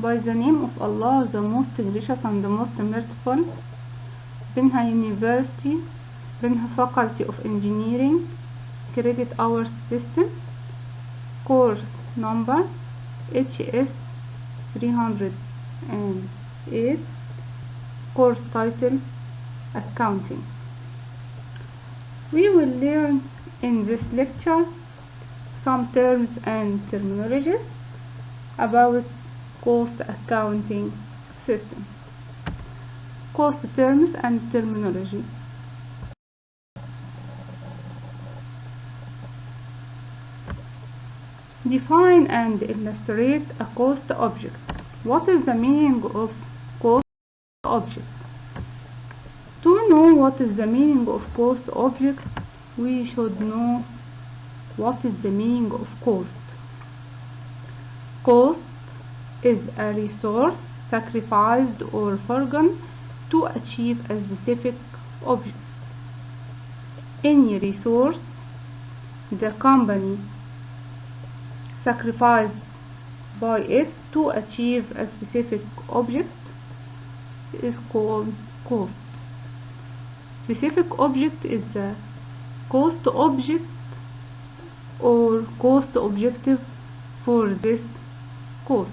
By the name of Allah, the most gracious and the most merciful. Binha University, Binha Faculty of Engineering, Credit Hours System, course number HS 308, course title Accounting. We will learn in this lecture some terms and terminologies about cost accounting system. Cost terms and terminology. Define and illustrate a cost object. What is the meaning of cost object? To know what is the meaning of cost object, we should know what is the meaning of cost. Cost is a resource sacrificed or forgone to achieve a specific object. Any resource the company sacrificed by it to achieve a specific object is called cost. Specific object is the cost object or cost objective for this cost.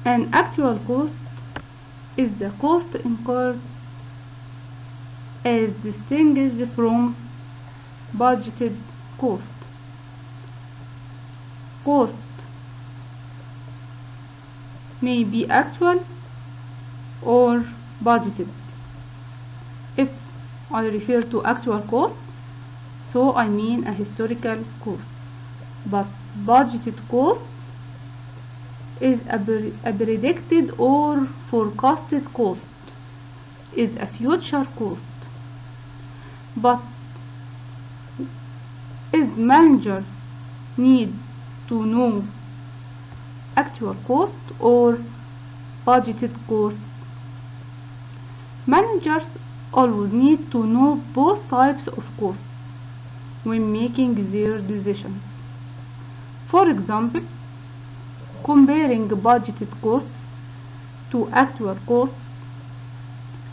An actual cost is the cost incurred as distinguished from budgeted cost. Cost may be actual or budgeted. If I refer to actual cost, so I mean a historical cost, but budgeted cost is a predicted or forecasted cost, is a future cost. But is manager need to know actual cost or budgeted cost? Managers always need to know both types of costs when making their decisions. For example, comparing budgeted costs to actual costs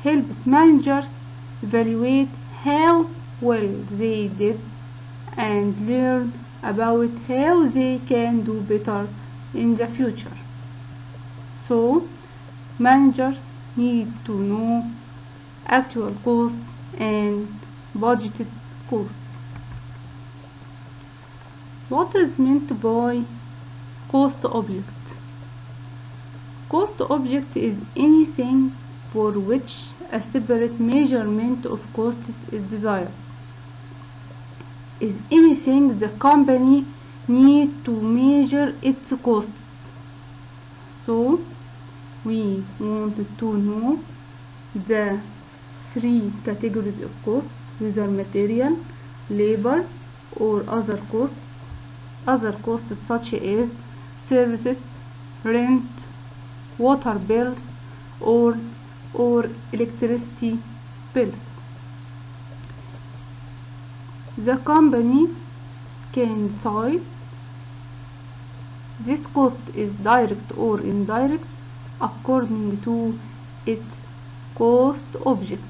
helps managers evaluate how well they did and learn about how they can do better in the future. So, managers need to know actual cost and budgeted cost. What is meant by cost object? Cost object is anything for which a separate measurement of costs is desired. Is anything the company needs to measure its costs. So we wanted to know the three categories of costs, whether material, labor, or other costs. Other costs such as services, rent, water bills, or electricity bills. The company can decide this cost is direct or indirect according to its cost object.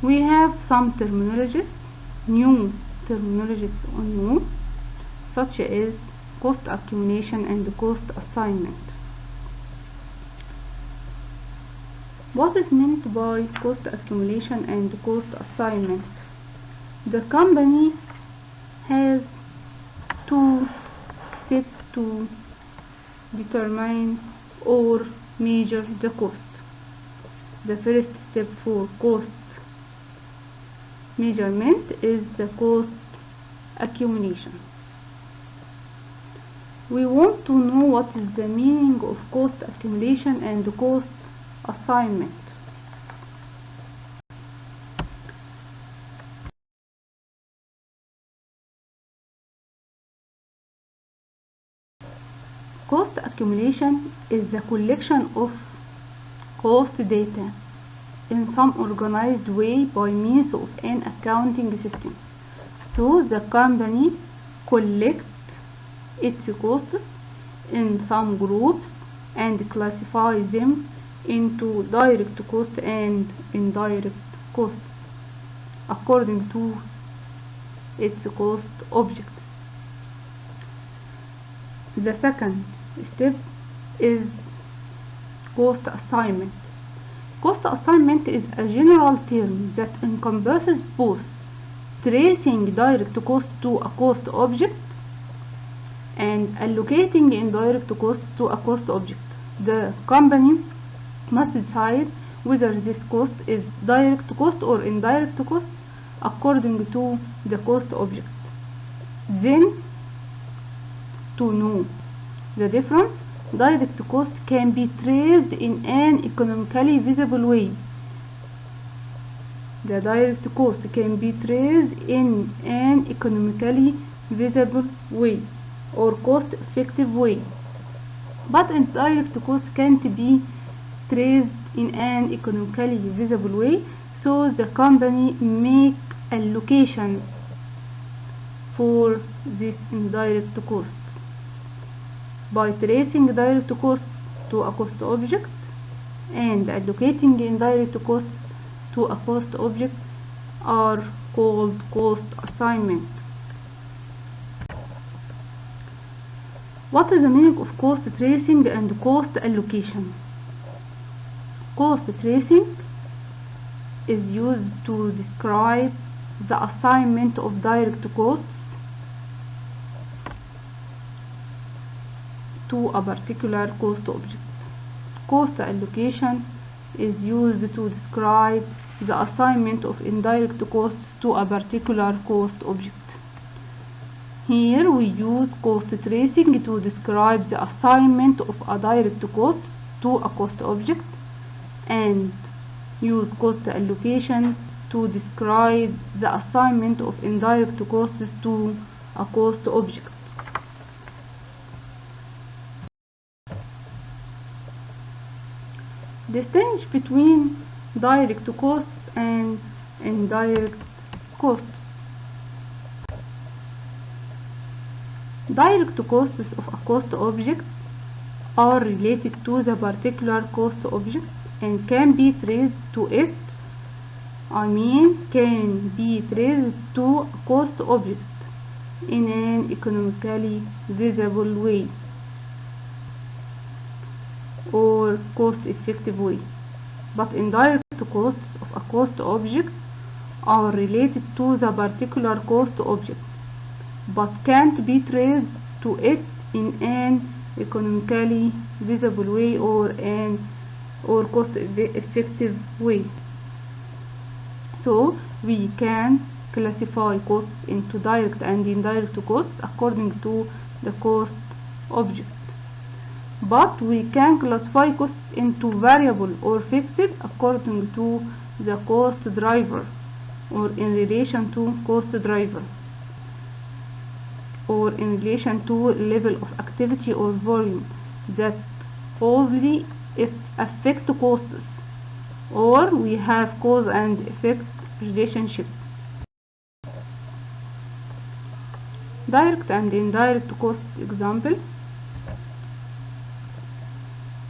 We have some terminologies, new terminologies on you, such as cost accumulation and cost assignment. What is meant by cost accumulation and cost assignment? The company has two steps to determine or measure the cost. The first step for cost measurement is the cost accumulation. We want to know what is the meaning of cost accumulation and cost assignment. Cost accumulation is the collection of cost data in some organized way by means of an accounting system. So the company collects its costs in some groups and classify them into direct cost and indirect costs according to its cost object. The second step is cost assignment. Cost assignment is a general term that encompasses both tracing direct cost to a cost object and allocating indirect costs to a cost object. The company must decide whether this cost is direct cost or indirect cost according to the cost object. Then, to know the difference, direct cost can be traced in an economically visible way. The direct cost can be traced in an economically visible way or cost effective way, but indirect cost can't be traced in an economically visible way, so the company make allocation for this indirect cost by tracing direct costs to a cost object and allocating indirect costs to a cost object are called cost assignment. What is the meaning of cost tracing and cost allocation? Cost tracing is used to describe the assignment of direct costs to a particular cost object. Cost allocation is used to describe the assignment of indirect costs to a particular cost object. Here we use cost tracing to describe the assignment of a direct cost to a cost object and use cost allocation to describe the assignment of indirect costs to a cost object. Distinguish between direct costs and indirect costs. Direct costs of a cost object are related to the particular cost object and can be traced to it. Can be traced to a cost object in an economically visible way or cost effective way, but indirect costs of a cost object are related to the particular cost object but can't be traced to it in an economically visible way or cost effective way. So we can classify costs into direct and indirect costs according to the cost object, but we can classify costs into variable or fixed according to the cost driver or in relation to cost driver or in relation to level of activity or volume that only affect costs, or we have cause and effect relationship. Direct and indirect cost example: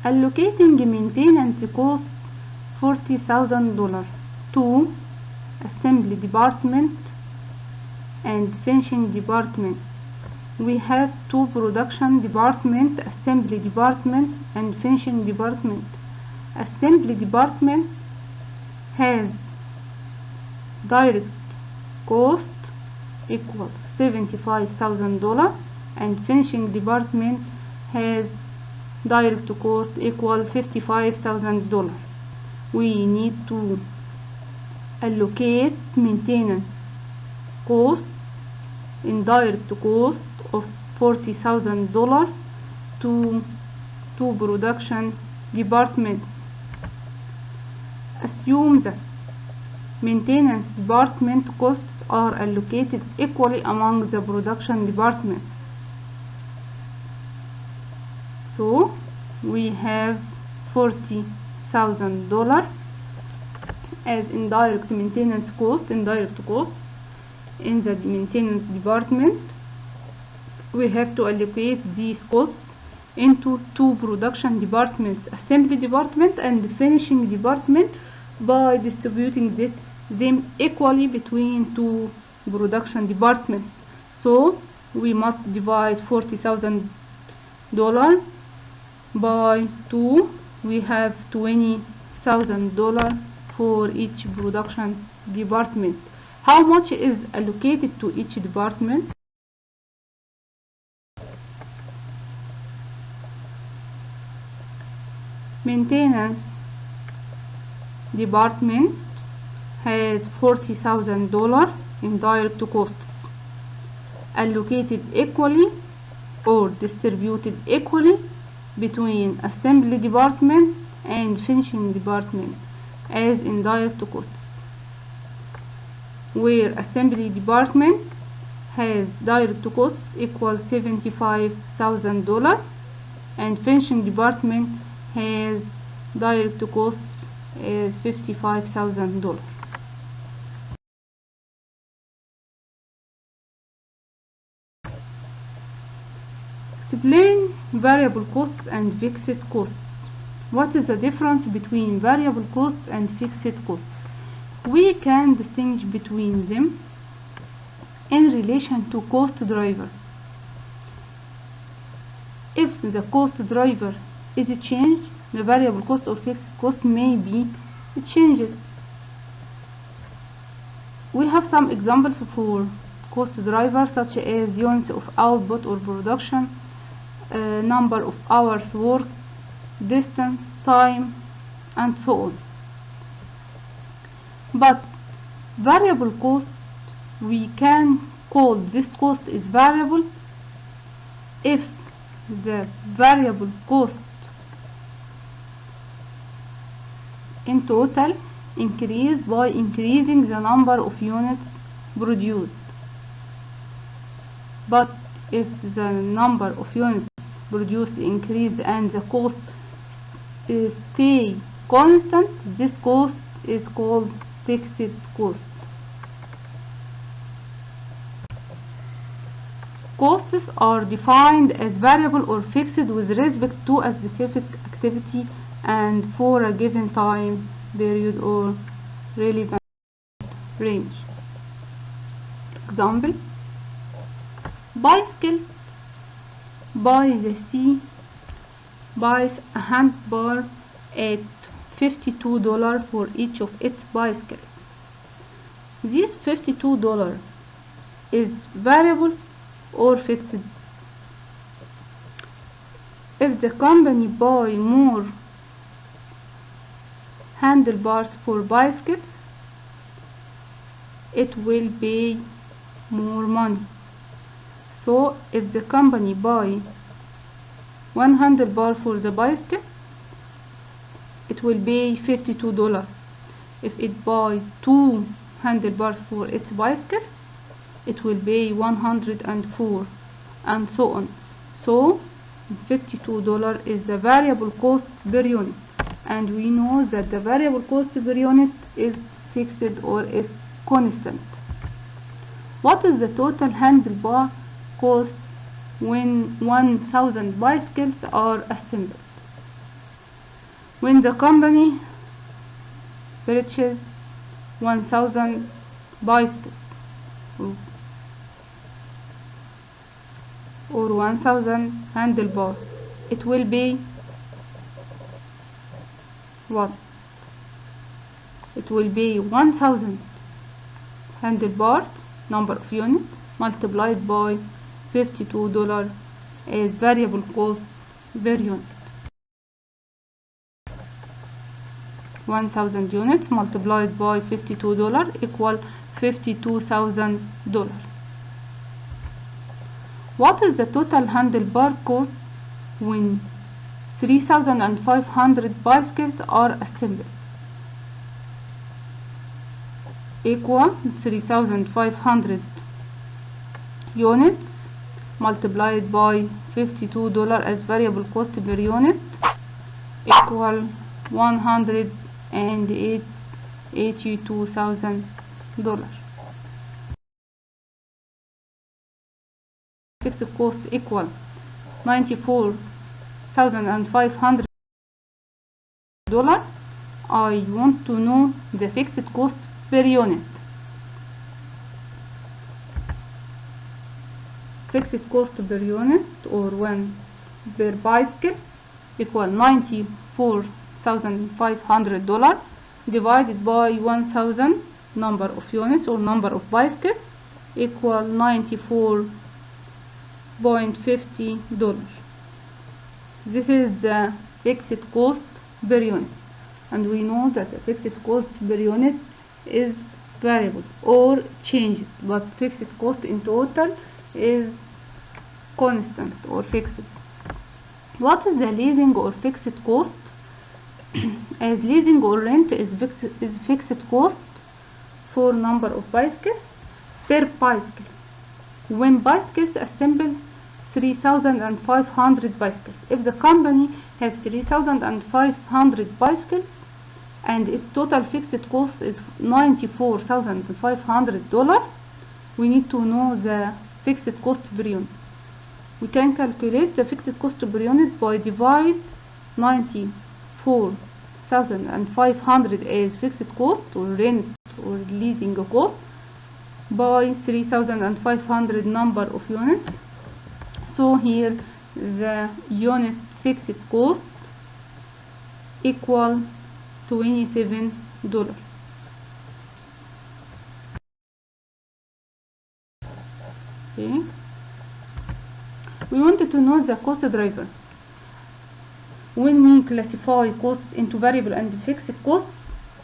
allocating maintenance cost $40,000 to assembly department and finishing department. We have two production department, assembly department and finishing department. Assembly department has direct cost equal $75,000 and finishing department has direct cost equal $55,000. We need to allocate maintenance cost, indirect cost of $40,000 to two production departments. Assume that maintenance department costs are allocated equally among the production departments. So we have $40,000 $40,000 as indirect maintenance cost, indirect cost in the maintenance department. We have to allocate these costs into two production departments, assembly department and finishing department, by distributing them equally between two production departments. So we must divide $40,000 by 2. We have $20,000 for each production department. How much is allocated to each department? Maintenance department has $40,000 in direct costs allocated equally or distributed equally between assembly department and finishing department as indirect costs, where assembly department has direct costs equal $75,000 and finishing department has direct costs as $55,000. Explain variable costs and fixed costs. What is the difference between variable costs and fixed costs? We can distinguish between them in relation to cost driver. If the cost driver is changed, the variable cost or fixed cost may be changed. We have some examples for cost drivers, such as units of output or production, number of hours worked, distance, time, and so on. But variable cost, we can call this cost is variable if the variable cost in total increased by increasing the number of units produced. But if the number of units produced increased and the cost stay constant, this cost is called fixed cost. Costs are defined as variable or fixed with respect to a specific activity and for a given time period or relevant range. Example: bicycle by the sea buys a handbar at $52 for each of its bicycles. This $52 is variable or fixed. If the company buy more handlebars for bicycles, it will pay more money. So if the company buy one handlebar for the bicycle, it will pay $52. If it buy two handlebars for its bicycle, it will pay $104, and so on. So $52 is the variable cost per unit, and we know that the variable cost per unit is fixed or is constant. What is the total handlebar cost when 1,000 bicycles are assembled? When the company purchases 1,000 bicycles or 1,000 handlebars, it will be what? It will be 1,000 handlebars, number of units, multiplied by $52 as variable cost per unit. 1,000 units multiplied by $52 equal $52,000. What is the total handlebar cost when 3,500 bicycles are assembled? Equal 3,500 units multiplied by $52 as variable cost per unit equal $182,000. Fixed cost equal $94,500. I want to know the fixed cost per unit. Fixed cost per unit, or 1 per bicycle, equal $94,500 divided by 1,000 number of units or number of bicycles, equal $94.50. This is the fixed cost per unit, and we know that the fixed cost per unit is variable or changes, but fixed cost in total is constant or fixed. What is the leasing or fixed cost? As leasing or rent is fixed cost for number of bicycles per bicycle. When bicycles assemble 3,500 bicycles, if the company has 3,500 bicycles and its total fixed cost is $94,500, we need to know the fixed cost per unit. We can calculate the fixed cost per unit by divide 94,500 as fixed cost or rent or leasing cost by 3,500 number of units. So here the unit fixed cost equal $27. Okay. We wanted to know the cost driver. When we classify costs into variable and fixed costs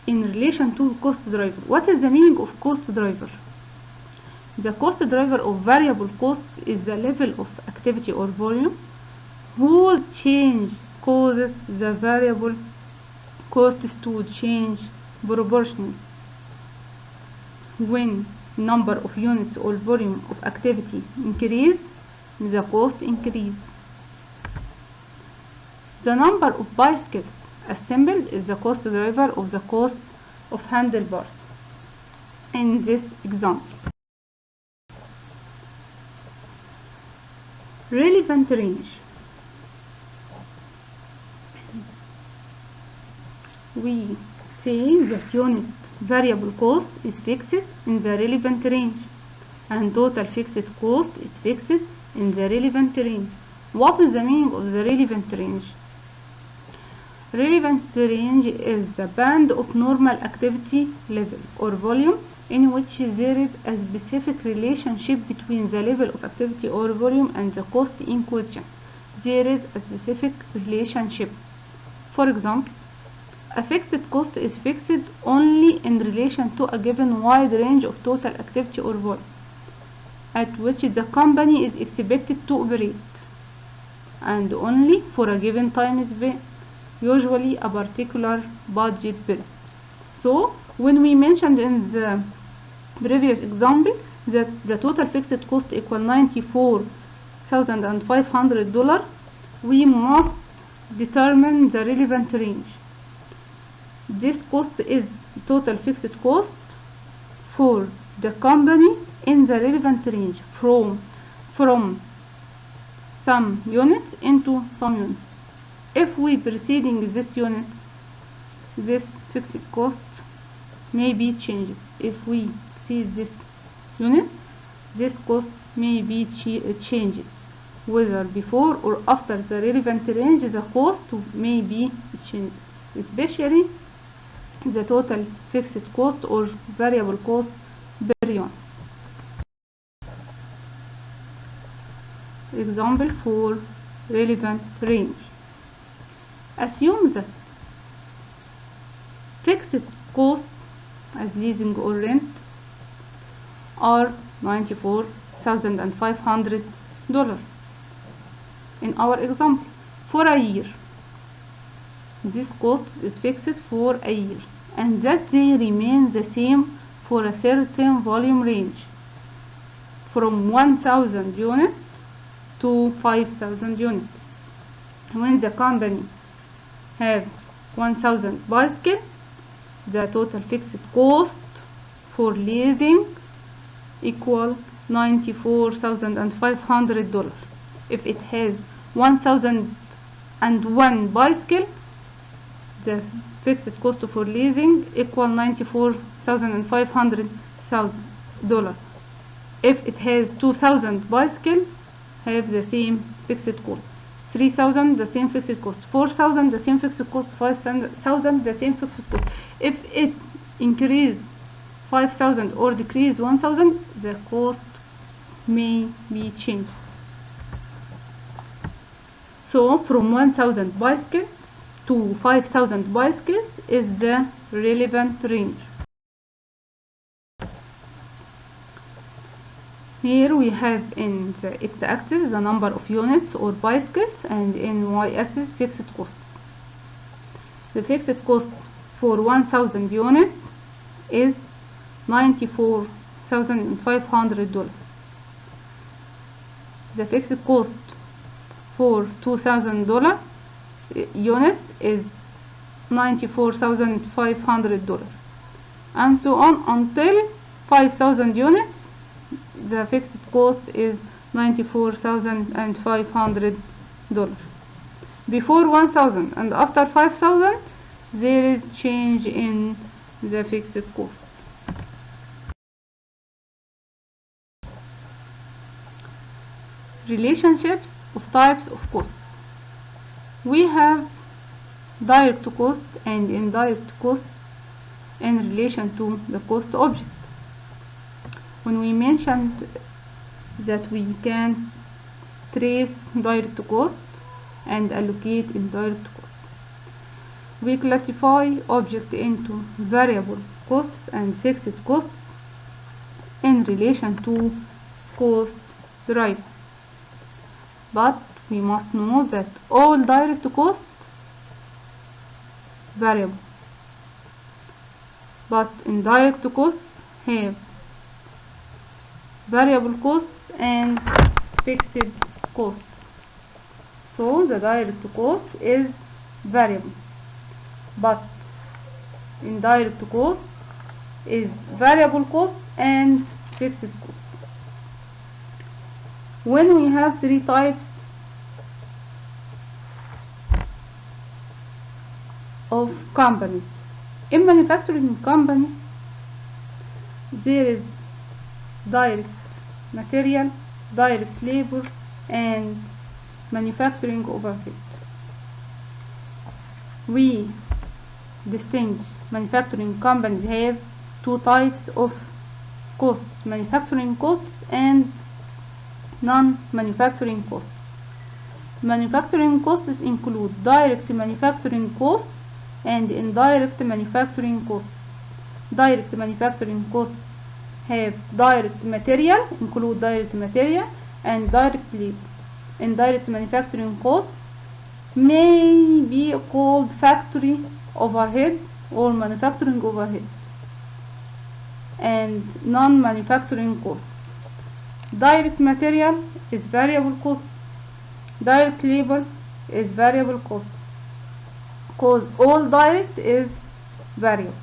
in relation to cost driver, what is the meaning of cost driver? The cost driver of variable costs is the level of activity or volume whose change causes the variable costs to change proportionally. When number of units or volume of activity increase, the cost increase. The number of bicycles assembled is the cost driver of the cost of handlebars in this example. Relevant range. We say that unit variable cost is fixed in the relevant range and total fixed cost is fixed in the relevant range. What is the meaning of the relevant range? Relevant range is the band of normal activity level or volume in which there is a specific relationship between the level of activity or volume and the cost in question. There is a specific relationship. For example, a fixed cost is fixed only in relation to a given wide range of total activity or volume at which the company is expected to operate, and only for a given time span, usually a particular budget period. So when we mentioned in the previous example that the total fixed cost equal $94,500, we must determine the relevant range. This cost is total fixed cost for the company in the relevant range from some units into some units. If we preceding this unit, this fixed cost may be changed. If we see this unit, this cost may be changed. Whether before or after the relevant range, the cost may be changed, especially the total fixed cost or variable cost per unit. Example for relevant range. Assume that fixed costs as leasing or rent are $94,500 in our example for a year. This cost is fixed for a year, and that they remain the same for a certain volume range from 1,000 units to 5,000 units. When the company have 1000 bicycle, the total fixed cost for leasing equal $94,500. If it has 1001 bicycle, the fixed cost for leasing equal $94,500. If it has 2000 bicycle, have the same fixed cost. 3000 the same fixed cost. 4000 the same fixed cost. 5000 the same fixed cost. If it increase 5000 or decrease 1000, the cost may be changed. So from 1000 bicycles to 5000 bicycles is the relevant range. Here we have in the x-axis the number of units or bicycles, and in y-axis fixed costs. The fixed cost for 1000 units is $94,500. The fixed cost for 2000 units is $94,500, and so on until 5000 units. The fixed cost is $94,500. Before 1000 and after 5000, there is change in the fixed cost. Relationships of types of costs. We have direct costs and indirect costs in relation to the cost object. When we mentioned that we can trace direct cost and allocate indirect cost, we classify object into variable costs and fixed costs in relation to cost driver. But we must know that all direct costs variable, but indirect costs have variable costs and fixed costs. So the direct cost is variable, but indirect cost is variable cost and fixed cost. When we have three types of companies, in manufacturing company there is direct material, direct labor, and manufacturing overhead. We distinguish manufacturing companies have two types of costs: manufacturing costs and non-manufacturing costs. Manufacturing costs include direct manufacturing costs and indirect manufacturing costs. Direct manufacturing costs have direct material, include direct material and direct labor. Indirect manufacturing costs may be called factory overhead or manufacturing overhead. And non-manufacturing costs: direct material is variable cost, direct labor is variable cost, because all direct is variable.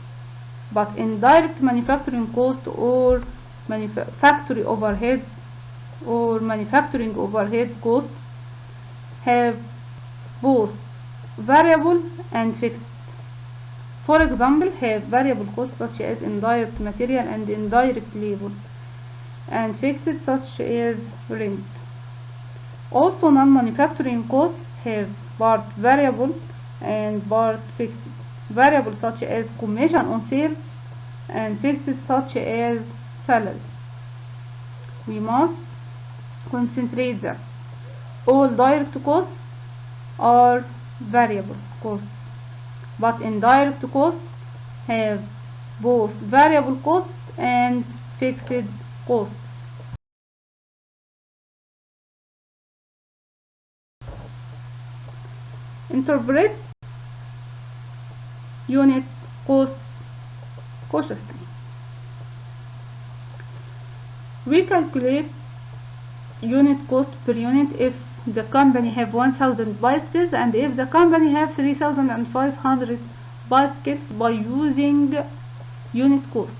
But indirect manufacturing cost or factory overhead or manufacturing overhead costs have both variable and fixed. For example, have variable costs such as indirect material and indirect labor, and fixed such as rent. Also, non-manufacturing costs have part variable and part fixed. Variable such as commission on sale, and fixed such as salary. We must concentrate that all direct costs are variable costs, but indirect costs have both variable costs and fixed costs. Interpret unit costs cautiously. We calculate unit cost per unit if the company have 1000 bicycles, and if the company have 3500 bicycles, by using unit cost,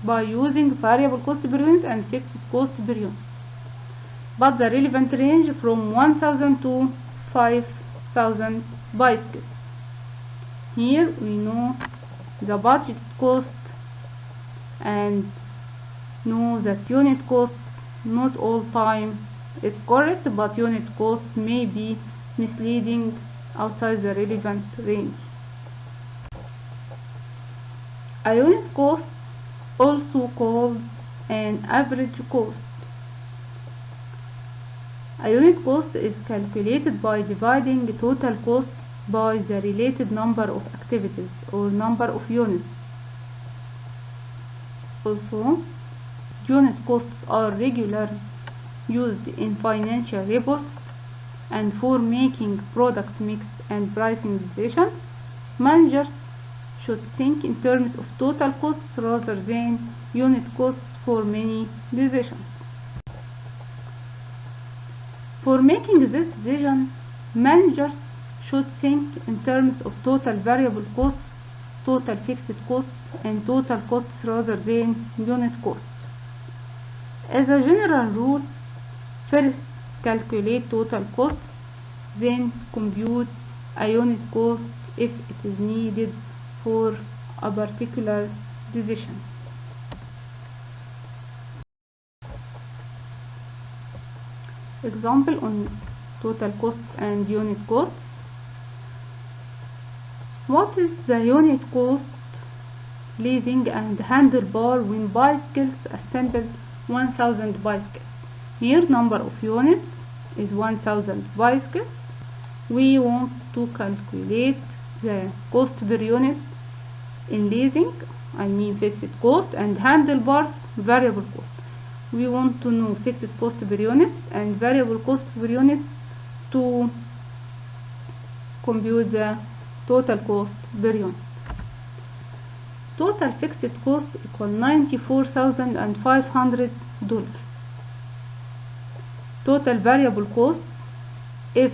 by using variable cost per unit and fixed cost per unit. But the relevant range from 1000 to 5000 bicycles. Here we know the budget cost and know that unit costs not all time is correct, but unit costs may be misleading outside the relevant range. A unit cost, also called an average cost. A unit cost is calculated by dividing the total cost by the related number of activities or number of units. Also, unit costs are regularly used in financial reports and for making product mix and pricing decisions. Managers should think in terms of total costs rather than unit costs for many decisions. For making this decision, managers should think in terms of total variable costs, total fixed costs, and total costs rather than unit costs. As a general rule, first calculate total costs, then compute a unit cost if it is needed for a particular decision. Example on total costs and unit costs. What is the unit cost leasing and handlebar when bicycles assemble 1000 bicycles? Here number of units is 1000 bicycles. We want to calculate the cost per unit in leasing, I mean fixed cost, and handlebars variable cost. We want to know fixed cost per unit and variable cost per unit to compute the total cost per unit. Total fixed cost equal $94,500. Total variable cost, if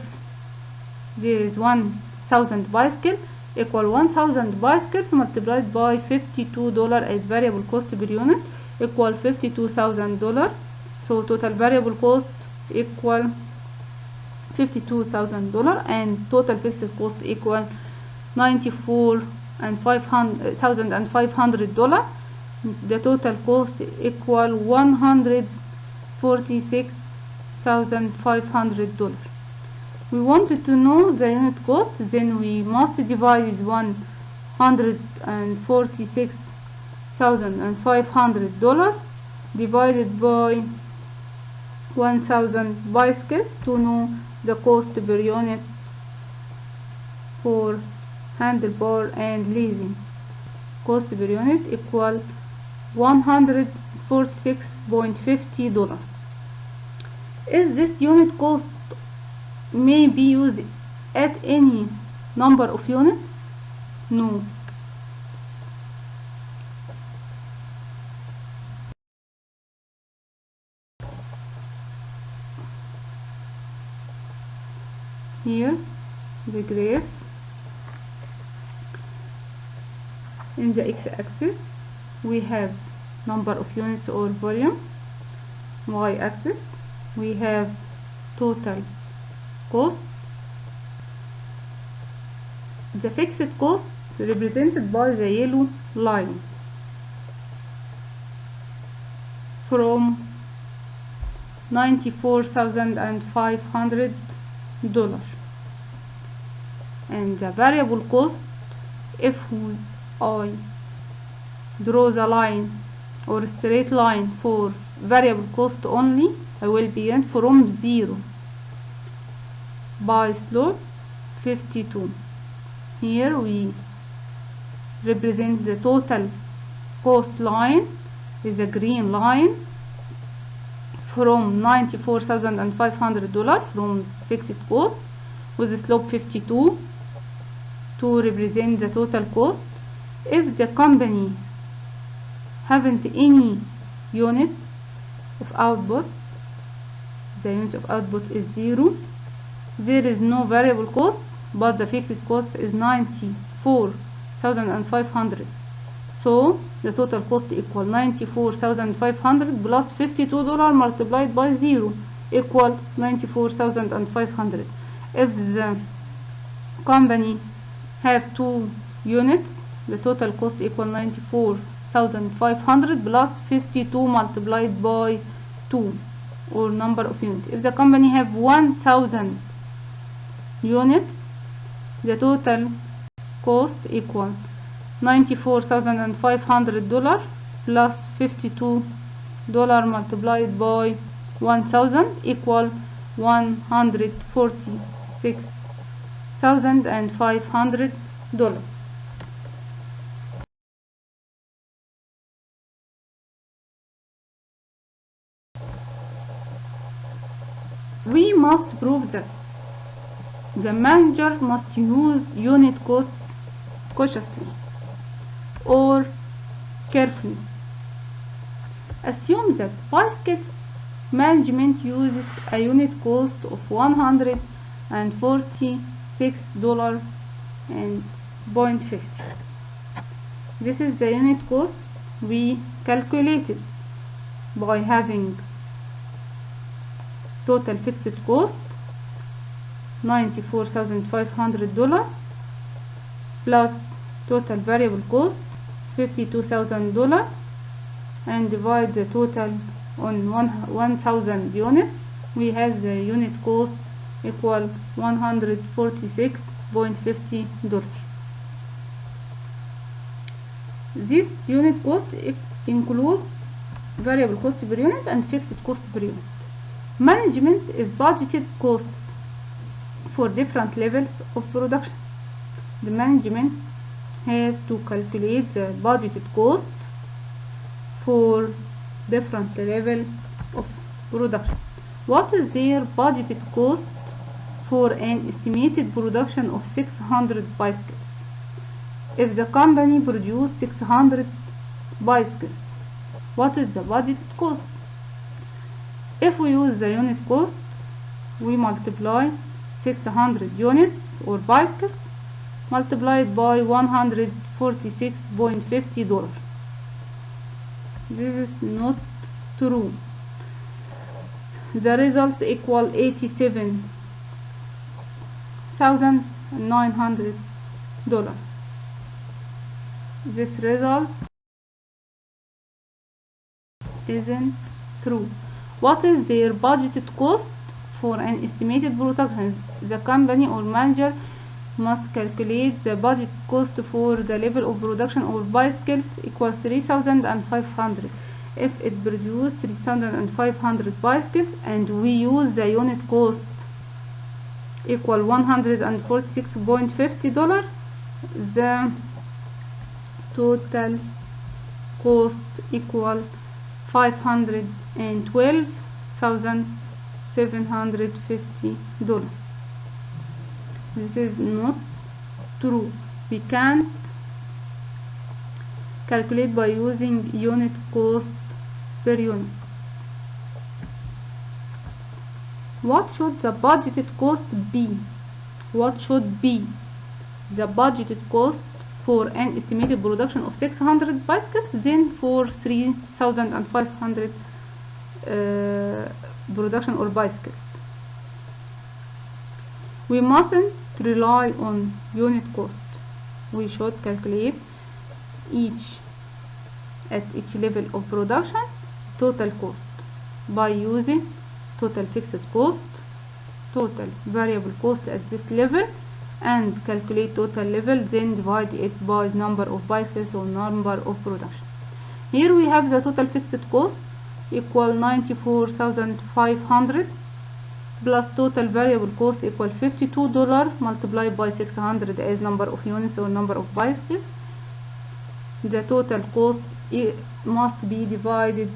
there is 1000 bicycles, equal 1000 bicycles multiplied by $52 as variable cost per unit equal $52,000. So total variable cost equal $52,000 and total fixed cost equal $94,500. The total cost equal $146,500. We wanted to know the unit cost, then we must divide $146,500 divided by 1000 bicycles to know the cost per unit for handlebar and leasing. Cost per unit equal $146.50. Is this unit cost may be used at any number of units? No. Here the graph. In the x-axis we have number of units or volume. Y-axis we have total costs. The fixed cost represented by the yellow line from $94,500, and the variable cost, if I draw the line or a straight line for variable cost only, I will begin from 0 by slope 52. Here we represent the total cost line is a green line from $94,500 from fixed cost with the slope 52 to represent the total cost. If the company haven't any unit of output, the unit of output is 0, there is no variable cost, but the fixed cost is 94,500. So the total cost equal 94,500 plus $52 multiplied by 0 equal 94,500. If the company have 2 units, the total cost equal 94,500 plus 52 multiplied by 2, or number of units. If the company have 1,000 units, the total cost equal $94,500 plus $52 multiplied by 1,000 equal $146,500. We must prove that the manager must use unit costs cautiously or carefully. Assume that bicycle management uses a unit cost of $146.50. This is the unit cost we calculated by having total fixed cost $94,500 plus total variable cost $52,000 and divide the total on 1,000 units. We have the unit cost equal $146.50. This unit cost includes variable cost per unit and fixed cost per unit. Management is budgeted costs for different levels of production. The management has to calculate the budgeted cost for different levels of production. What is their budgeted cost for an estimated production of 600 bicycles? If the company produced 600 bicycles, what is the budgeted cost? If we use the unit cost, we multiply 600 units or bicycles multiplied by $146.50. This is not true. The result equal $87,900. This result isn't true. What is their budgeted cost for an estimated production? The company or manager must calculate the budget cost for the level of production of bicycles equals 3,500. If it produced 3,500 bicycles and we use the unit cost equal $146.50, the total cost equal $512,750. This is not true. We can't calculate by using unit cost per unit. What should the budgeted cost be? What should be the budgeted cost for an estimated production of 600 bicycles, then for 3,500 production or bicycles? We mustn't rely on unit cost. We should calculate at each level of production total cost by using total fixed cost, total variable cost at this level, and calculate total level, then divide it by number of bicycles or number of production. Here we have the total fixed cost equal 94,500 plus total variable cost equal $52 multiplied by 600 as number of units or number of bicycles. The total cost must be divided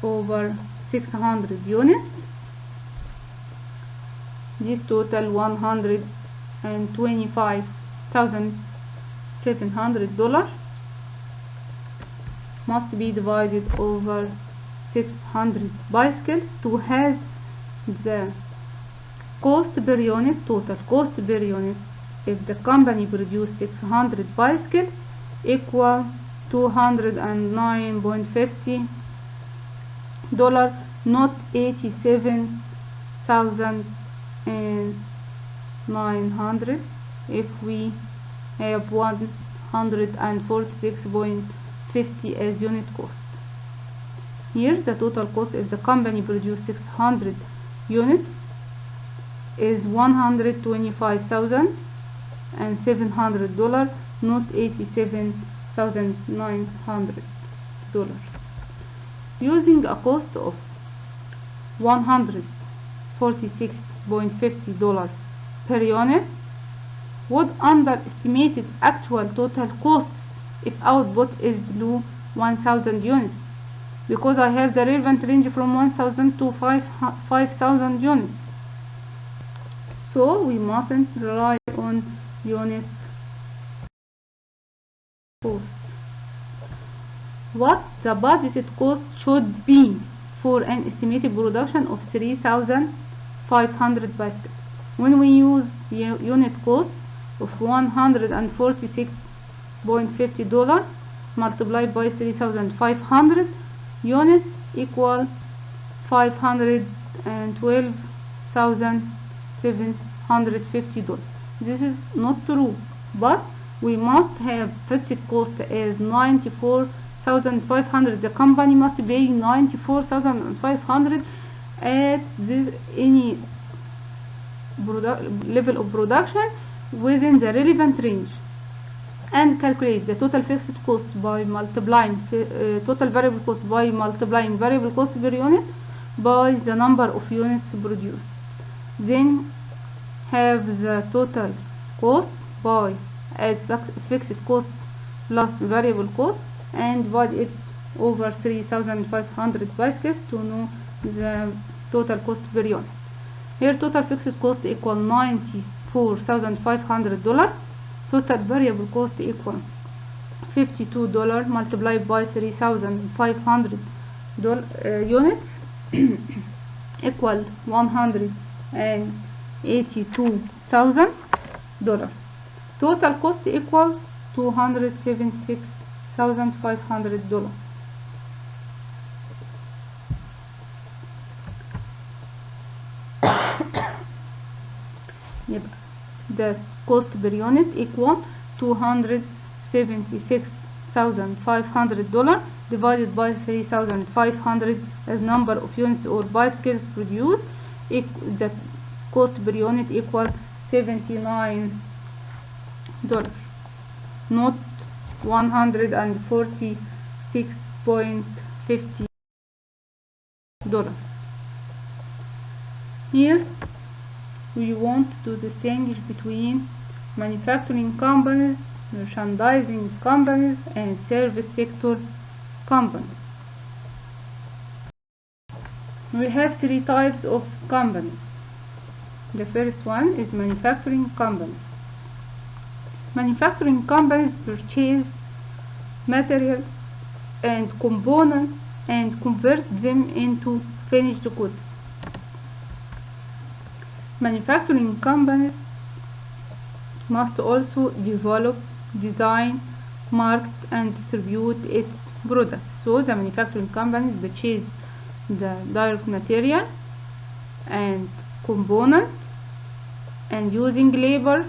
over 600 units. This total $125,700 must be divided over 600 bicycles to have the cost per unit, total cost per unit, if the company produced 600 bicycles, equal $209.50, not 87,900 if we have 146.50 as unit cost. Here the total cost if the company produced 600 units is $125,700, not $87,900. Using a cost of $146.50 per unit would underestimate actual total costs if output is below 1,000 units, because I have the relevant range from 1,000 to 5,000 units. So we mustn't rely on unit cost. What the budgeted cost should be for an estimated production of 3,500 bicycles? When we use unit cost of $146.50 multiplied by 3,500 units equal $512,750. This is not true, but we must have fixed cost as 94,500. The company must pay 94,500 at any level of production within the relevant range, and calculate the total fixed cost by multiplying total variable cost by multiplying variable cost per unit by the number of units produced. Then have the total cost by add fixed cost plus variable cost and divide it over 3,500 bicycles to know the total cost per unit. Here total fixed cost equal $94,500, total variable cost equal $52 multiplied by 3,500 units equal $182,000. Total cost equal $276,500. The cost per unit equal $276,500 divided by 3,500 as number of units or bicycles produced. The cost per unit equal $79, not $146.50. Here we want to distinguish between manufacturing companies, merchandising companies, and service sector companies. We have three types of companies. The first one is manufacturing companies. Manufacturing companies purchase materials and components and convert them into finished goods. Manufacturing companies must also develop, design, market, and distribute its products. So the manufacturing companies purchase the direct material and component and using labor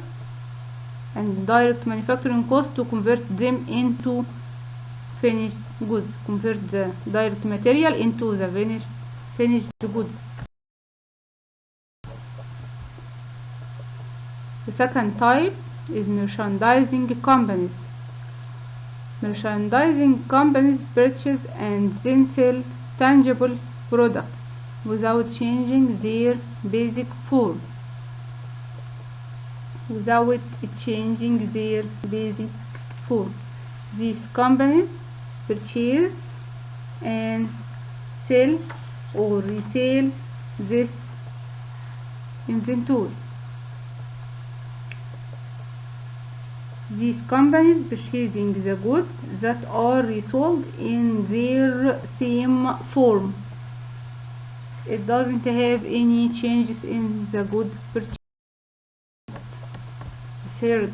and direct manufacturing cost to convert them into finished goods, convert the direct material into the finished goods. The second type is merchandising companies. Merchandising companies purchase and then sell tangible products without changing their basic form. These companies purchase and sell or resell this inventory. These companies purchasing the goods that are resold in their same form. it doesn't have any changes in the goods purchased. Third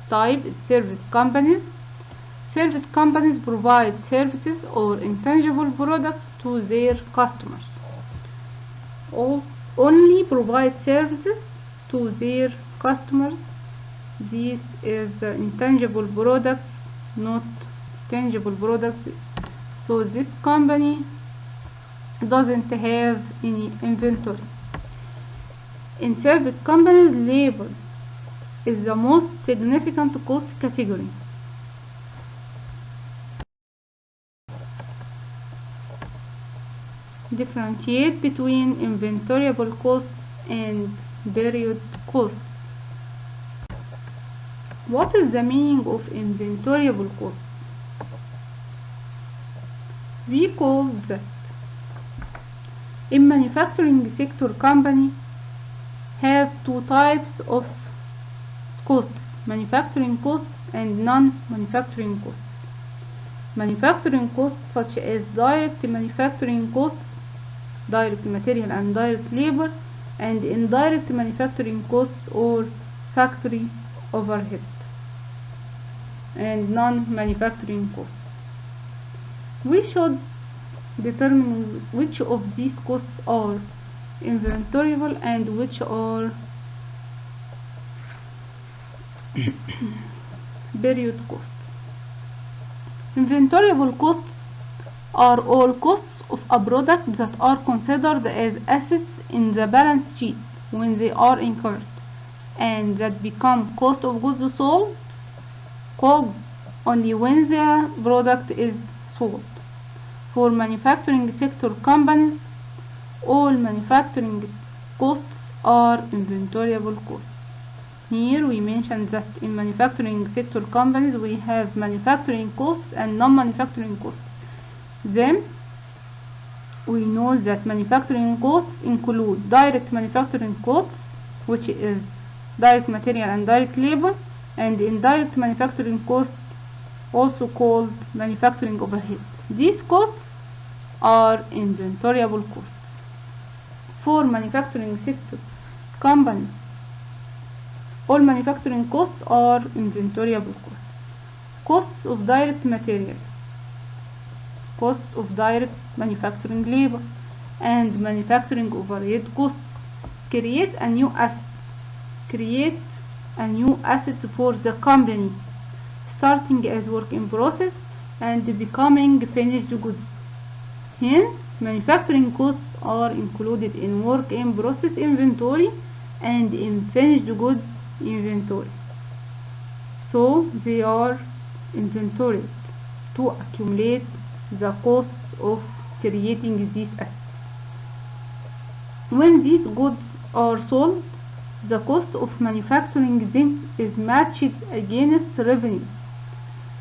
type is service companies. Service companies provide services or intangible products to their customers. Only provide services to their customers. This is the intangible products, not tangible products. So this company doesn't have any inventory. In service companies, labor is the most significant cost category. Differentiate between inventoriable costs and period costs. What is the meaning of inventoriable costs? We call that in manufacturing sector company have two types of costs, manufacturing costs and non-manufacturing costs. Manufacturing costs such as direct manufacturing costs, direct material and direct labor, and indirect manufacturing costs or factory overhead, and non-manufacturing costs. We should determine which of these costs are inventoriable and which are period costs. Inventoriable costs are all costs of a product that are considered as assets in the balance sheet when they are incurred, and that become cost of goods sold, COGS, only when the product is sold. For manufacturing sector companies, all manufacturing costs are inventoriable costs. Here we mentioned that in manufacturing sector companies we have manufacturing costs and non-manufacturing costs. Then we know that manufacturing costs include direct manufacturing costs, which is direct material and direct labor, and indirect manufacturing costs, also called manufacturing overhead. These costs are inventoriable costs. For manufacturing sector companies, all manufacturing costs are inventoriable costs. Costs of direct material, costs of direct manufacturing labor, and manufacturing overhead costs. Create a new asset for the company, starting as work in process and becoming finished goods. Hence, manufacturing costs are included in work in process inventory and in finished goods inventory. So they are inventoried to accumulate the costs of creating these assets. When these goods are sold, the cost of manufacturing them is matched against revenues,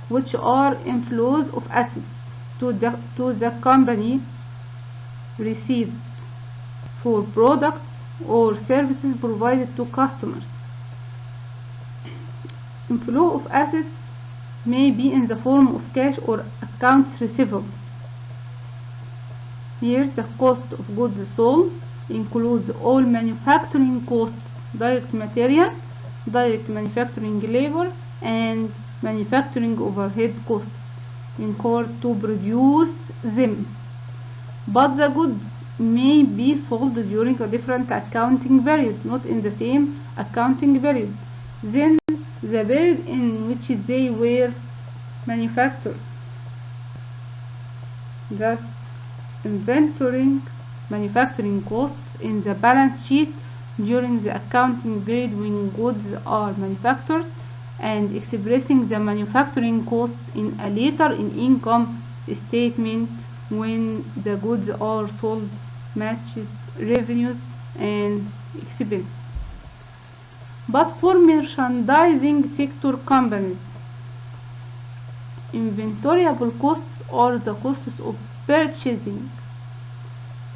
which are inflows of assets to the company received for products or services provided to customers. Inflow of assets may be in the form of cash or accounts receivable. Here the cost of goods sold includes all manufacturing costs, direct material, direct manufacturing labor, and manufacturing overhead costs incurred to produce them. But the goods may be sold during a different accounting period, not in the same accounting period. Then the period in which they were manufactured. Thus, inventorying manufacturing costs in the balance sheet during the accounting period when goods are manufactured, and expressing the manufacturing costs in a later in income statement when the goods are sold matches revenues and expenses. But for merchandising sector companies, inventoriable costs are the costs of purchasing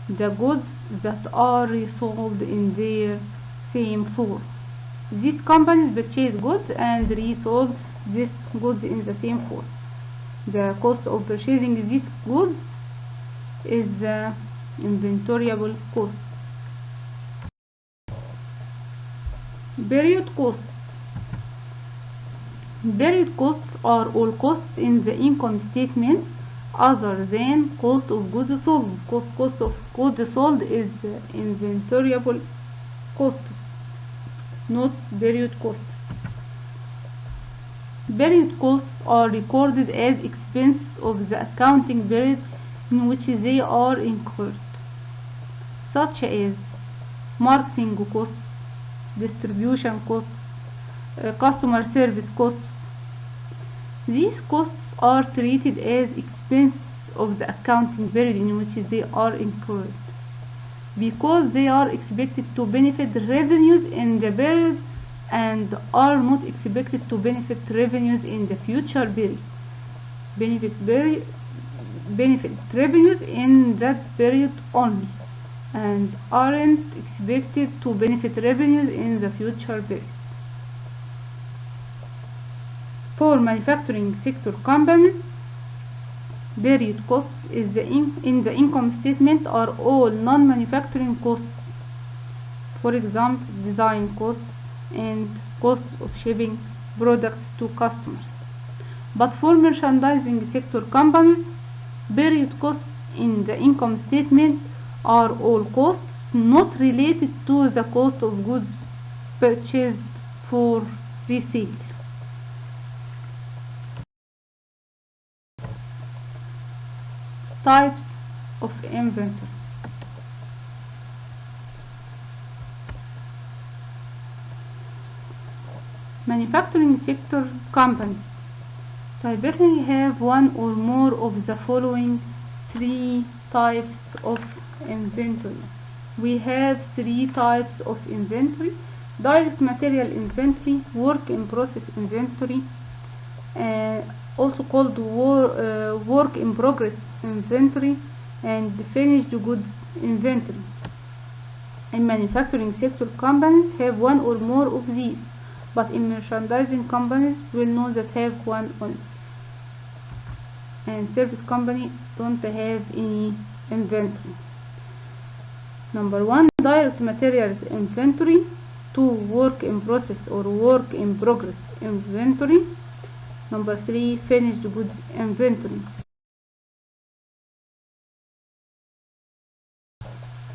the goods that are resold in their same form. These companies purchase goods and resold these goods in the same form. The cost of purchasing these goods is Inventoriable costs. Period costs. Period costs are all costs in the income statement other than cost of goods sold, because cost of goods sold is inventoriable costs, not period costs. Period costs are recorded as expense of the accounting period in which they are incurred, such as marketing costs, distribution costs, customer service costs. These costs are treated as expense of the accounting period in which they are incurred, because they are expected to benefit revenues in the period and are not expected to benefit revenues in the future period. Benefit revenues in that period only, and aren't expected to benefit revenues in the future periods. For manufacturing sector companies, period costs in the income statement are all non-manufacturing costs. For example, design costs and costs of shipping products to customers. But for merchandising sector companies, period costs in the income statement are all costs not related to the cost of goods purchased for resale. Types of inventory. Manufacturing sector companies typically have one or more of the following three types of inventory. We have three types of inventory: direct material inventory, work in process inventory, also called work in progress inventory, and finished goods inventory. In manufacturing sector, companies have one or more of these, but in merchandising companies will know that have one only, and service company don't have any inventory. Number 1, direct materials inventory. 2, work in process or work in progress inventory. Number 3, finished goods inventory.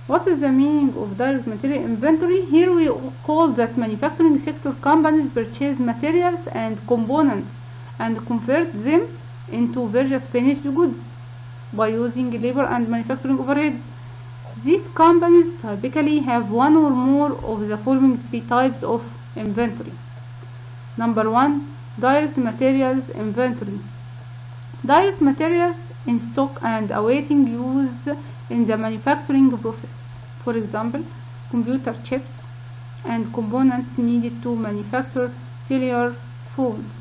What is the meaning of direct material inventory? Here we call that manufacturing sector companies purchase materials and components and convert them into various finished goods by using labor and manufacturing overhead. These companies typically have one or more of the following three types of inventory. Number 1, direct materials inventory. Direct materials in stock and awaiting use in the manufacturing process. For example, computer chips and components needed to manufacture cellular phones.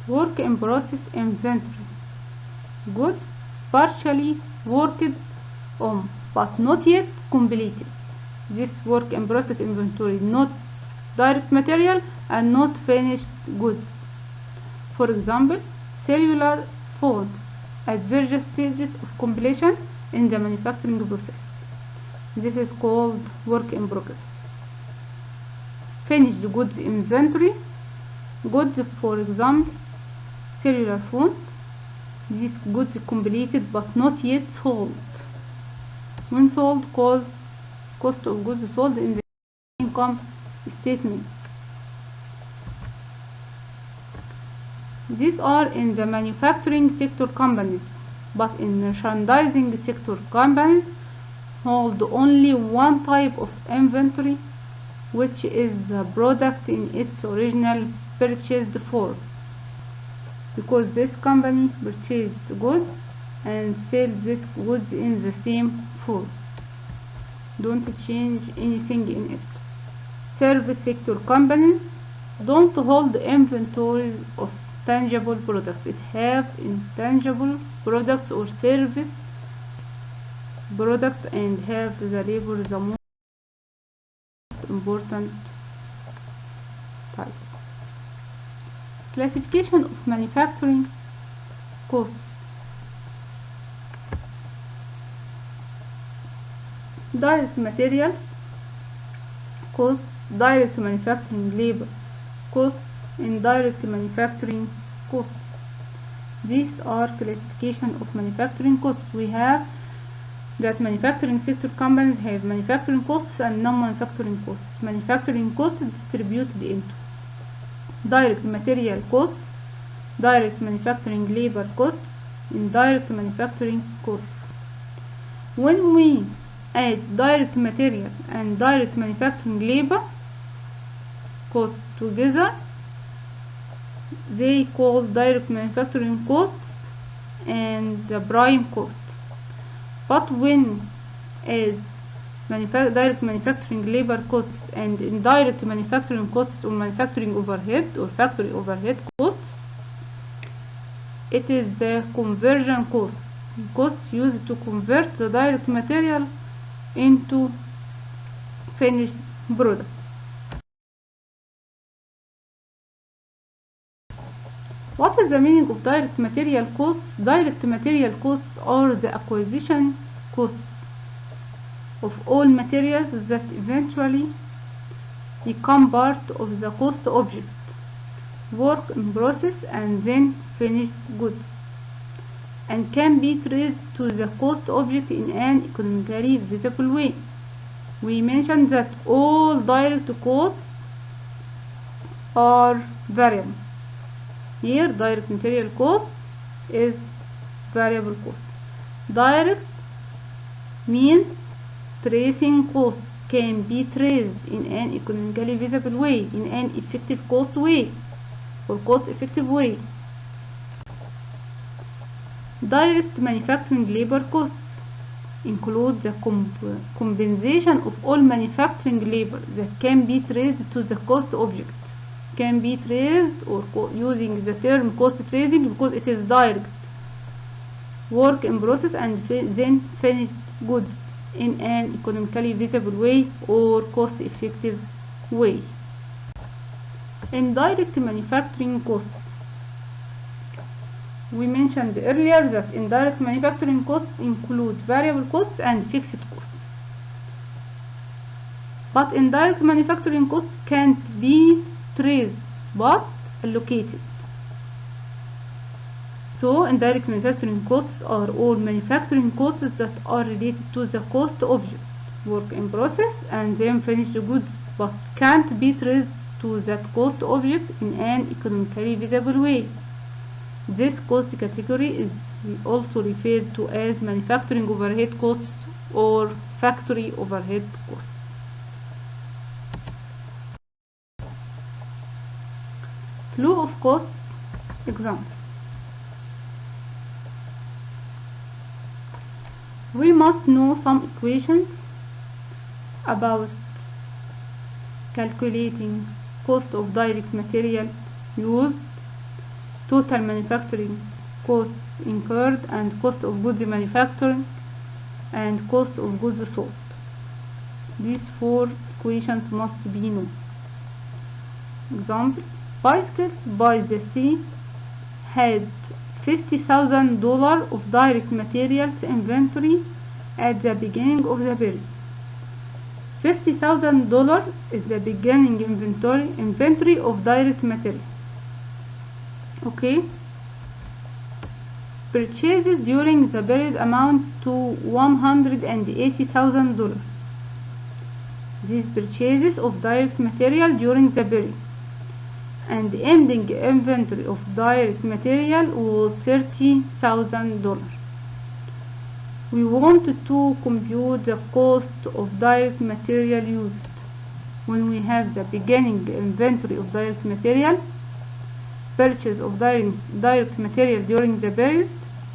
Work in process inventory. Goods partially worked on but not yet completed. This work in process inventory, not direct material and not finished goods. For example, cellular phones at various stages of completion in the manufacturing process. This is called work in progress. Finished goods inventory. Goods, for example, cellular phones. These goods completed but not yet sold. When sold, called cost of goods sold in the income statement. These are in the manufacturing sector companies, but in merchandising sector companies hold only one type of inventory, which is the product in its original purchased form, because this company purchased goods and sells this goods in the same form. Don't change anything in it. Service sector companies don't hold inventories of tangible products. It have intangible products or service products and have the labor the most important type. Classification of manufacturing costs. direct materials costs, direct manufacturing labor costs, indirect manufacturing costs. These are classification of manufacturing costs. We have that manufacturing sector companies have manufacturing costs and non-manufacturing costs. Manufacturing costs distributed into direct material costs, direct manufacturing labor costs, indirect manufacturing costs. When we add direct material and direct manufacturing labor costs together, they call direct manufacturing costs and the prime cost. But when as direct manufacturing labor costs and indirect manufacturing costs or manufacturing overhead or factory overhead costs, it is the conversion costs used to convert the direct material into finished product. What is the meaning of direct material costs? Direct material costs are the acquisition costs of all materials that eventually become part of the cost object, work in process and then finished goods, and can be traced to the cost object in an economically visible way. We mentioned that all direct costs are variable. Here direct material cost is variable cost. Direct means tracing costs can be traced in an economically visible way, in an effective cost way or cost effective way. Direct manufacturing labor costs include the compensation of all manufacturing labor that can be traced to the cost object. Can be traced or using the term cost tracing because it is direct, work in process and then finished goods in an economically visible way or cost effective way. Indirect manufacturing costs. We mentioned earlier that indirect manufacturing costs include variable costs and fixed costs. But indirect manufacturing costs can't be traced but allocated. So indirect manufacturing costs are all manufacturing costs that are related to the cost object, work in process and then finished goods, but can't be traced to that cost object in an economically visible way. This cost category is also referred to as manufacturing overhead costs or factory overhead costs. Flow of costs example. We must know some equations about calculating cost of direct material used, total manufacturing costs incurred, and cost of goods manufactured, and cost of goods sold. These four equations must be known. Example: bicycles by the sea had $50,000 of direct materials inventory at the beginning of the period. $50,000 is the beginning inventory of direct material. Okay. Purchases during the period amount to $180,000. These purchases of direct material during the period, and the ending inventory of direct material was $30,000. We want to compute the cost of direct material used when we have the beginning inventory of direct material, purchase of direct material during the period,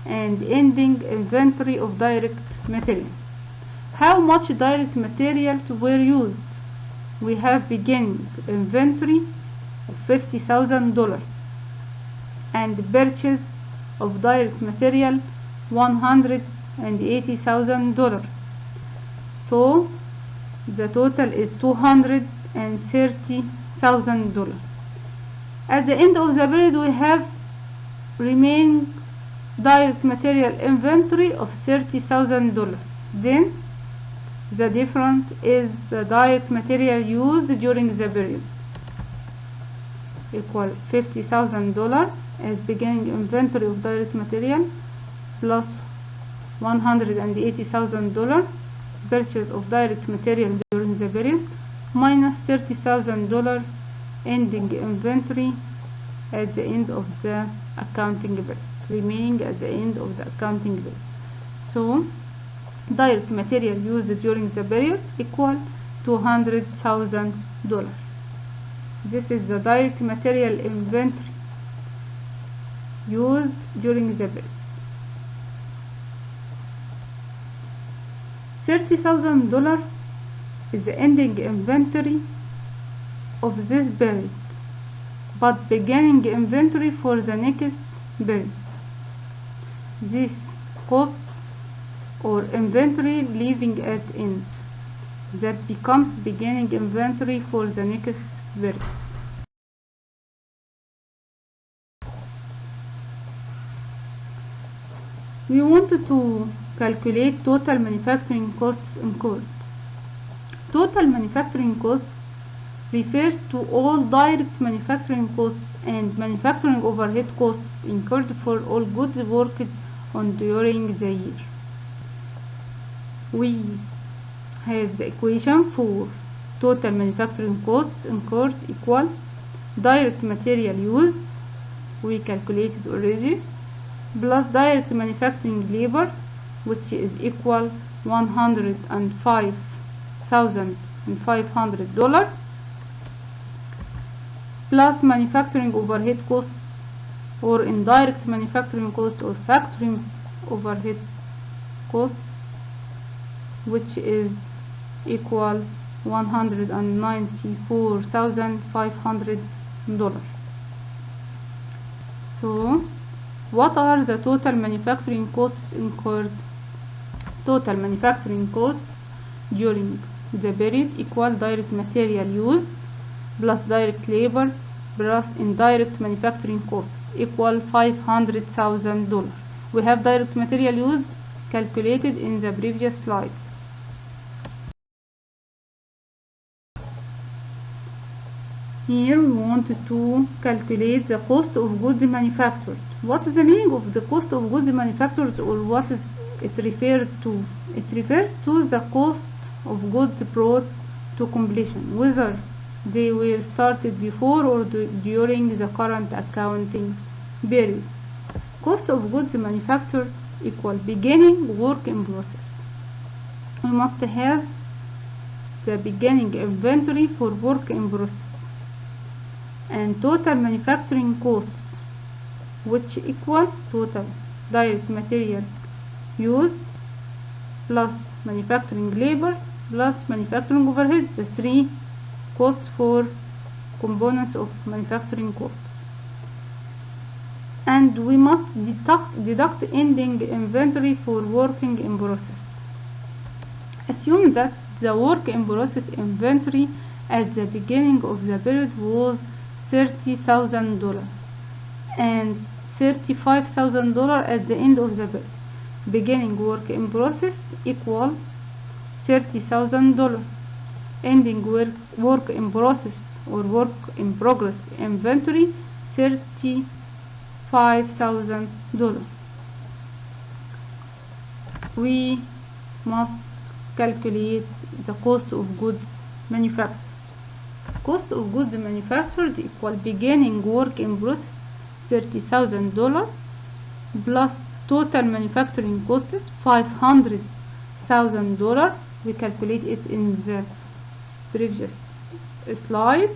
and ending inventory of direct material. How much direct materials were used? We have beginning inventory of $50,000 and purchase of direct material $180,000. So the total is $230,000. At the end of the period, we have remaining direct material inventory of $30,000. Then The difference is the direct material used during the period, equal $50,000 as beginning inventory of direct material plus $180,000 purchase of direct material during the period minus $30,000 ending inventory at the end of the accounting period, remaining at the end of the accounting period. So direct material used during the period equal $200,000. This is the direct material inventory used during the period. $30,000 is the ending inventory of this period, but beginning inventory for the next period. This costs or inventory leaving at end that becomes beginning inventory for the next period. We wanted to calculate total manufacturing costs incurred. Total manufacturing costs refers to all direct manufacturing costs and manufacturing overhead costs incurred for all goods worked on during the year. We have the equation for total manufacturing costs incurred equal direct material used, we calculated already, plus direct manufacturing labor, which is equal $105,500, plus manufacturing overhead costs or indirect manufacturing cost or factory overhead costs, which is equal $194,500. So what are the total manufacturing costs incurred? Total manufacturing costs during the period equal direct material used plus direct labor plus indirect manufacturing costs equal $500,000. We have direct material used calculated in the previous slide. Here we wanted to calculate the cost of goods manufactured. What is the meaning of the cost of goods manufactured, or what is it refers to? It refers to the cost of goods brought to completion, whether they were started before or during the current accounting period. Cost of goods manufactured equal beginning work in process. We must have the beginning inventory for work in process and total manufacturing costs, which equal total direct material used plus manufacturing labor plus manufacturing overhead, the three costs for components of manufacturing costs. And we must deduct ending inventory for working in process. Assume that the work in process inventory at the beginning of the period was $30,000 and $35,000 at the end of the period. Beginning work in process equal $30,000. Ending work in process or work in progress inventory $35,000. We must calculate the cost of goods manufactured. Cost of goods manufactured equal beginning work in process $30,000 plus total manufacturing costs $500,000. We calculate it in the previous slide.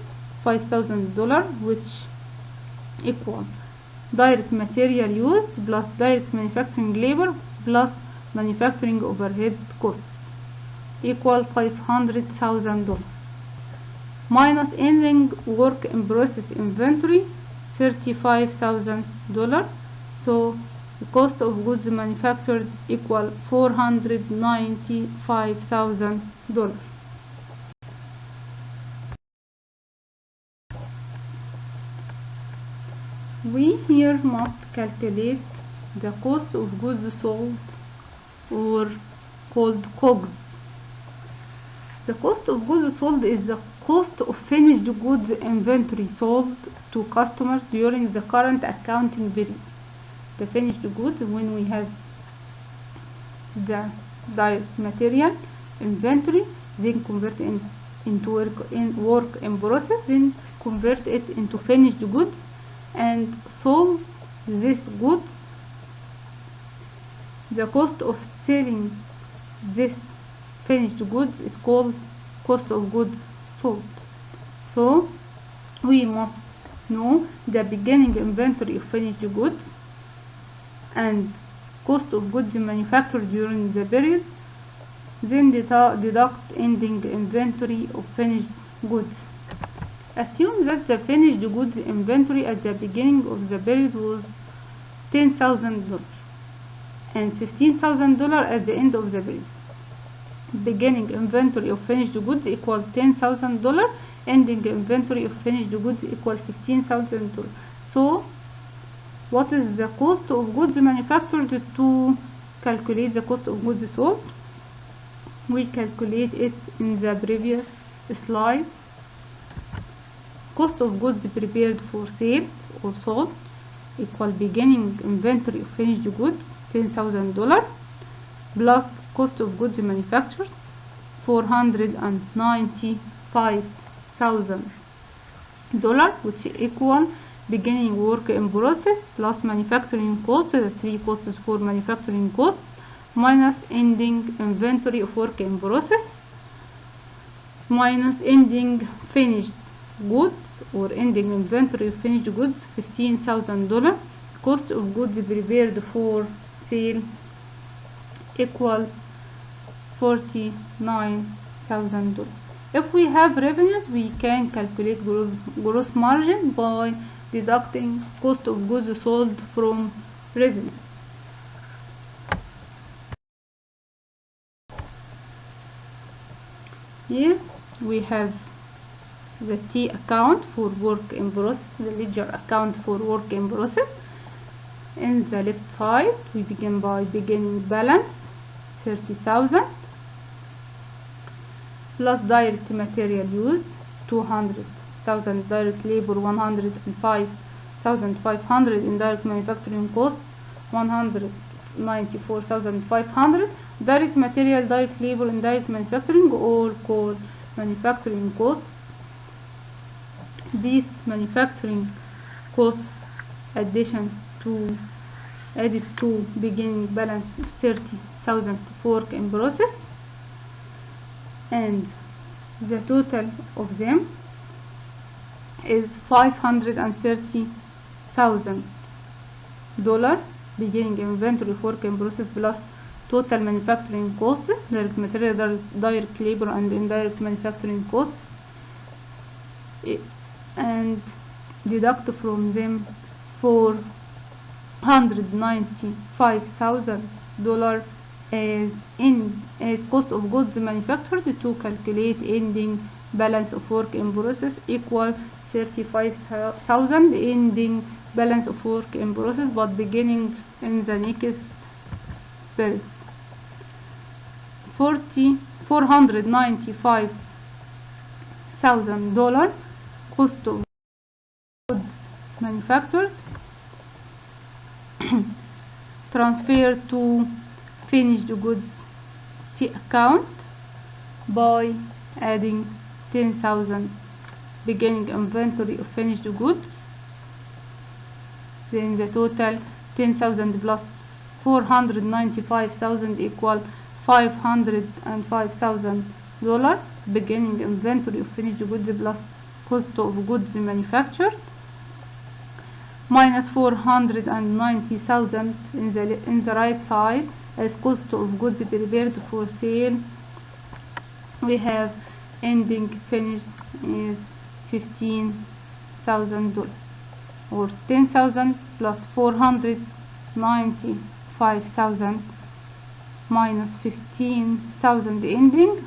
$5,000, which equal direct material used plus direct manufacturing labor plus manufacturing overhead costs equal $500,000 minus ending work in process inventory $35,000. So the cost of goods manufactured equal $495,000. We here must calculate the cost of goods sold, or called COGS. The cost of goods sold is the cost of finished goods inventory sold to customers during the current accounting period. The finished goods, when we have the direct material inventory, then convert into work in process, then convert it into finished goods and sold these goods. The cost of selling this finished goods is called cost of goods sold. So we must know the beginning inventory of finished goods and cost of goods manufactured during the period, then deduct ending inventory of finished goods. Assume that the finished goods inventory at the beginning of the period was $10,000 and $15,000 at the end of the period. Beginning inventory of finished goods equals $10,000, ending inventory of finished goods equals $15,000. So what is the cost of goods manufactured? To calculate the cost of goods sold, we calculate it in the previous slide. Cost of goods prepared for sale or sold equal beginning inventory of finished goods $10,000 plus cost of goods manufactured $495,000, which equal beginning work in process plus manufacturing costs, the three costs for manufacturing costs, minus ending inventory of work in process, minus ending finished goods or ending inventory of finished goods $15,000. Cost of goods prepared for sale equal $49,000. If we have revenues, we can calculate gross margin by deducting cost of goods sold from revenue. Here we have the T account for work in process, the ledger account for work in process. In the left side, we begin by beginning balance 30,000 plus direct material used 200,000, direct labor 105,500, indirect manufacturing costs 194,500. Direct material, direct labor, indirect manufacturing, all called manufacturing costs. These manufacturing costs added to beginning balance of 30,000 work in process, and the total of them is $530,000 beginning inventory of work in process plus total manufacturing costs, direct material, direct labor and indirect manufacturing costs, and deduct from them $495,000 as cost of goods manufactured to calculate ending balance of work in process equal 35,000 ending balance of work in process, but beginning in the next period. $495,000 cost of goods manufactured transfer to finished goods T account by adding 10,000 beginning inventory of finished goods, then the total 10,000 plus 495,000 equal $505,000 beginning inventory of finished goods plus cost of goods manufactured, minus 490,000 in the right side as cost of goods prepared for sale. We have ending finished is $15,000 or 10,000 plus 495,000 minus 15,000 ending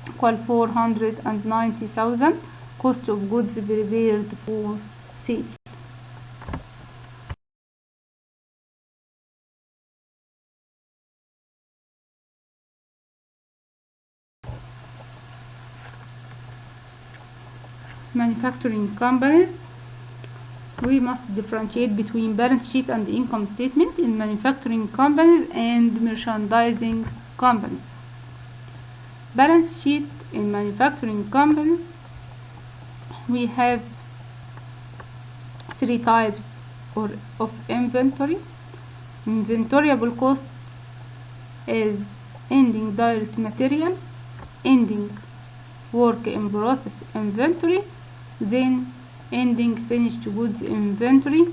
equal 490,000 cost of goods prepared for sale. manufacturing companies. We must differentiate between balance sheet and income statement in manufacturing companies and merchandising companies. Balance sheet in manufacturing companies, we have three types of inventory. Inventoriable cost is ending direct material, ending work in process inventory, then ending finished goods inventory.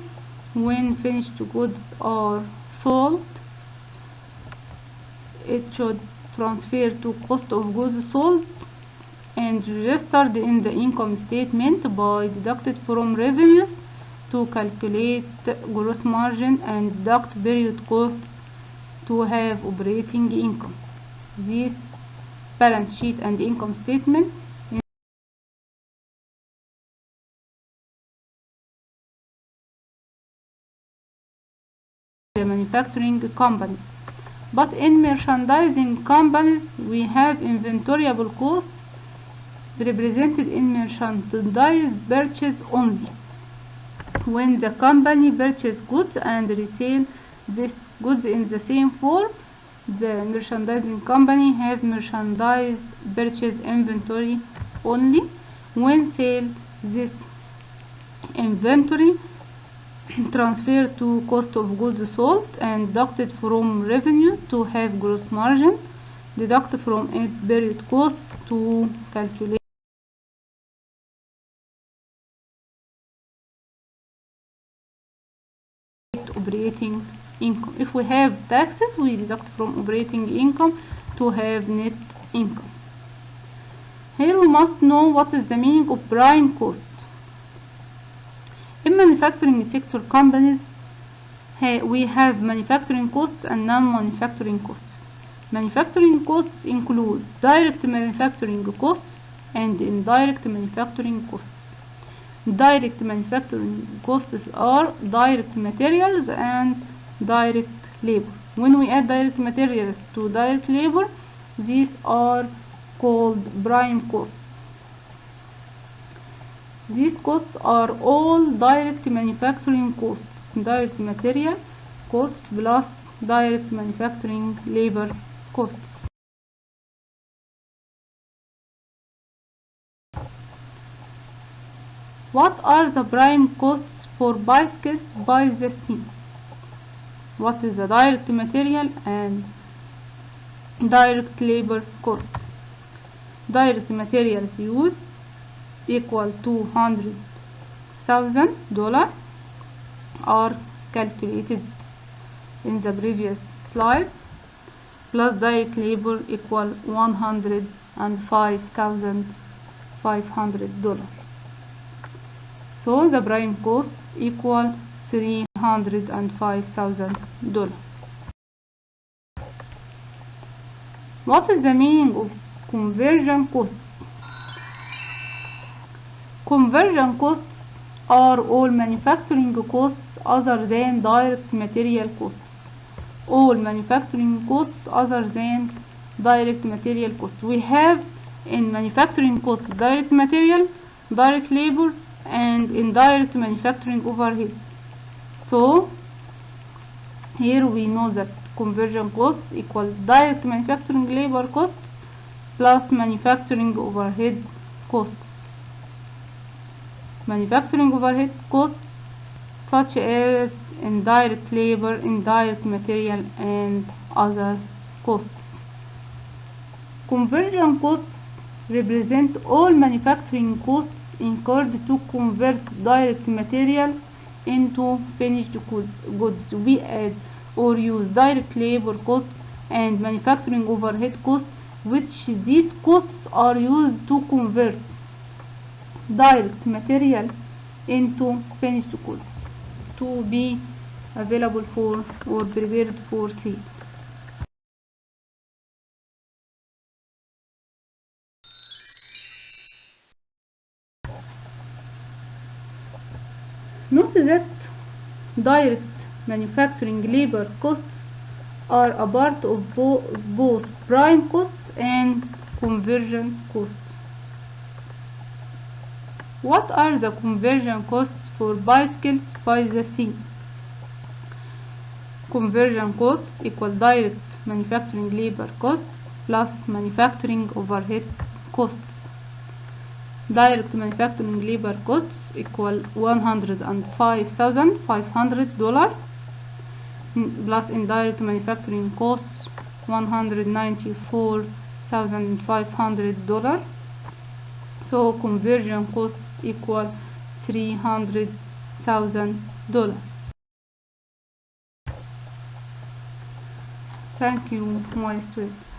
When finished goods are sold, it should transfer to cost of goods sold and registered in the income statement by deducted from revenues to calculate gross margin and deduct period costs to have operating income. This balance sheet and income statement in the manufacturing company. But in merchandising companies, we have inventoriable costs represented in merchandise purchase only. When the company purchases goods and resell these goods in the same form, the merchandising company have merchandise purchase inventory only. When sell, this inventory transferred to cost of goods sold and deducted from revenues to have gross margin, deduct from it period costs to calculate operating income. If we have taxes, we deduct from operating income to have net income. Here we must know what is the meaning of prime cost. In manufacturing sector companies, we have manufacturing costs and non-manufacturing costs. Manufacturing costs include direct manufacturing costs and indirect manufacturing costs. Direct manufacturing costs are direct materials and direct labor. When we add direct materials to direct labor, these are called prime costs. These costs are all direct manufacturing costs, direct material costs plus direct manufacturing labor costs. What are the prime costs for bicycles by the sea? What is the direct material and direct labor costs? Direct materials used equal $200,000 are calculated in the previous slides, plus direct labor equal $105,500. So the prime costs equal $305,000. What is the meaning of conversion costs? Conversion costs are all manufacturing costs other than direct material costs. All manufacturing costs other than direct material costs. We have in manufacturing costs direct material, direct labor, and indirect manufacturing overhead. So here we know that conversion costs equals direct manufacturing labor costs plus manufacturing overhead costs. Manufacturing overhead costs such as indirect labor, indirect material, and other costs. Conversion costs represent all manufacturing costs incurred to convert direct material into finished goods. We add or use direct labor costs and manufacturing overhead costs, which these costs are used to convert direct material into finished goods to be available for or prepared for sale. Note that direct manufacturing labor costs are a part of both prime costs and conversion costs. What are the conversion costs for bicycles by the sea? Conversion cost equal direct manufacturing labor costs plus manufacturing overhead costs. Direct manufacturing labor costs equal $105,500 plus indirect manufacturing costs $194,500. So conversion costs equal $300,000. Thank you, my students.